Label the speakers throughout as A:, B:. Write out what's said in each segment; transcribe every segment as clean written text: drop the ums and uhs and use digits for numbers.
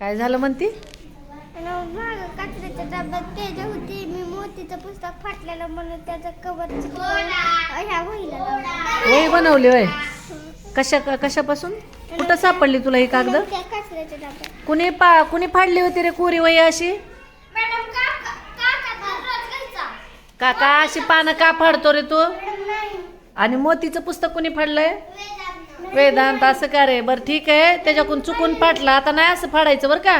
A: काय झालं म्हणती?
B: कचऱ्याच्या डब्यात पेज होती, मी मोतीचं पुस्तक फाटलेलं म्हणून त्याचं कवर ह्या वहीला लावलं.
A: वही बनवली होय? कशापासून? कुठं सापडली तुला ही कागद?
B: त्या कचऱ्याच्या डब्यात.
A: कुणी फाडली होती रे कोरी वही अशी?
B: मॅडम काका रोज घ्यायचा.
A: काका अशी पानं का फाडतो रे तू?
B: नाही.
A: आणि मोतीचं पुस्तक कुणी फाडलंय? वेदांत. असं का रे? बरं ठीक आहे, त्याच्याकडून चुकून फाटला, आता नाही असं फाडायचं बरं का?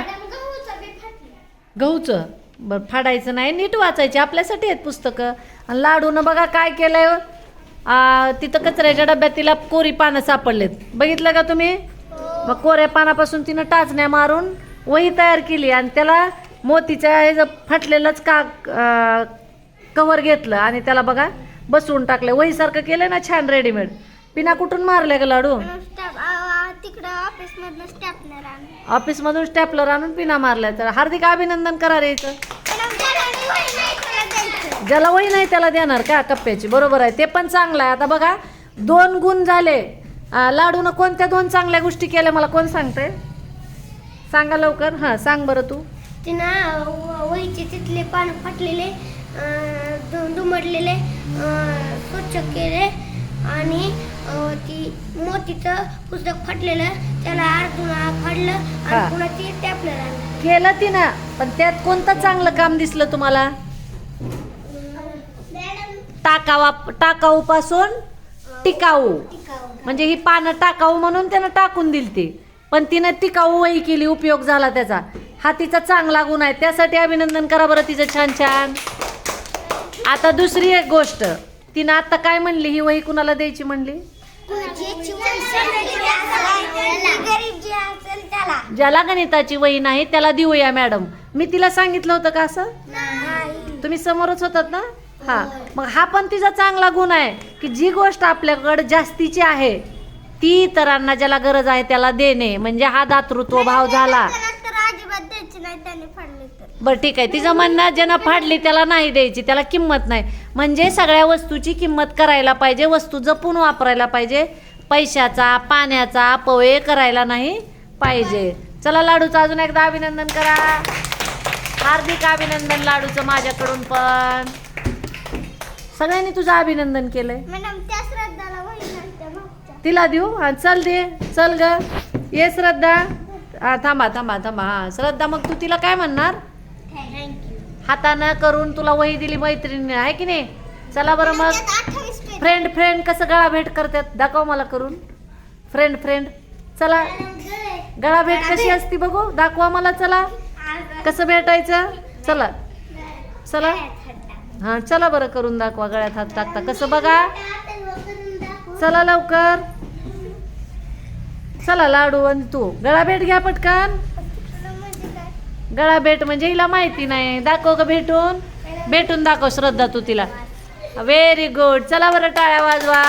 A: गहूचं बरं फाडायचं नाही, नीट वाचायचे, आपल्यासाठी आहेत पुस्तकं. आणि लाडूनं बघा काय केलंय, तिथं कचऱ्याच्या डब्यात तिला कोरी पानं सापडलेत, बघितलं का तुम्ही? मग कोऱ्या पानापासून तिनं टाचण्या मारून वही तयार केली आणि त्याला मोतीच्या हे फाटलेलंच कव्हर घेतलं आणि त्याला बघा बसवून टाकलं, वहीसारखं केलं ना छान रेडीमेड. पिना कुठून मारल्या का लाडू?
B: तिकडं ऑफिसमधनं स्टॅपलर आणून.
A: ऑफिसमधून स्टॅपलर आणून पिना मारल्या. तर हार्दिक अभिनंदन करा रे इथं. ज्याला वही नाही त्याला देणार का कप्प्याची? बरोबर आहे, ते पण चांगलं आहे. आता बघा 2 गुण झाले. लाडूनं कोणत्या 2 चांगल्या गोष्टी केल्या मला कोण सांगते? सांगा लवकर. हां सांग बरं तू.
B: तिनं वहीचे तिथले पान फाटलेले दुमडलेले स्वच्छ केले आणि ती मोतीचं पुस्तक फाटलेलं त्याला अर्धून फाडलं आणि पुन्हा ती स्टॅपलर आणलं.
A: केलं तिनं, पण त्यात कोणतं चांगलं काम दिसलं तुम्हाला? टाकाऊ पासून टिकाऊ. म्हणजे ही पानं टाकाऊ म्हणून त्यानं टाकून दिली ती, पण तिनं टिकाऊ वही केली, उपयोग झाला त्याचा. हा तिचा चांगला गुण आहे, त्यासाठी अभिनंदन करा बरं तिचं छान छान. आता दुसरी एक गोष्ट, तिनं आता काय म्हणली? ही वही कुणाला द्यायची म्हणली? ज्याला गणिताची वही नाही त्याला देऊया मॅडम. मी तिला सांगितलं होतं का असं? तुम्ही समोरच होतात ना? हा, मग हा पण तिचा चांगला गुण आहे की जी गोष्ट आपल्याकडे जास्तीची आहे ती इतरांना ज्याला गरज आहे त्याला देणे, म्हणजे हा दातृत्व भाव झाला. बरं ठीक आहे, तिचं म्हणणं ज्यानं फाडली त्याला नाही द्यायची, त्याला किंमत नाही. म्हणजे सगळ्या वस्तूची किंमत करायला पाहिजे, वस्तू जपून वापरायला पाहिजे, पैशाचा पाण्याचा अपव्यय करायला नाही पाहिजे. चला लाडूचं अजून एकदा अभिनंदन करा. हार्दिक अभिनंदन लाडूचं माझ्याकडून पण. सगळ्यांनी तुझं अभिनंदन केलंय. तिला देऊ? हा चल दे, चल ग ये श्रद्धा. हा थांबा. हा श्रद्धा, मग तू तिला काय म्हणणार? हातानं करून तुला वही दिली मैत्रिणी आहे की नाही? चला बरं मग फ्रेंड कसं गळा भेट करतात दाखव मला करून. फ्रेंड चला, गळा भेट कशी असती बघू, दाखवा मला. चला कसं भेटायचं? चला हा चला बरं करून दाखवा. गळ्यात हात टाकता कसं बघा. चला लवकर. चला लाडू आणि तू गळा भेट घ्या पटकन. गळा भेट म्हणजे हिला माहिती नाही, दाखव ग भेटून दाखव श्रद्धा तू तिला. Very good. चला बरं टाळ्या वाजवा.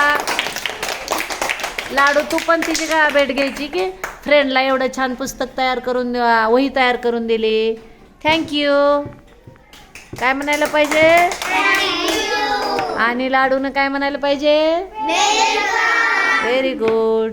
A: लाडू तू पण तिची गळा भेट घ्यायची की फ्रेंडला एवढं छान पुस्तक तयार करून, वही तयार करून दिली. थँक्यू. काय म्हणायला पाहिजे? आणि लाडूनं काय म्हणायला पाहिजे? Very good.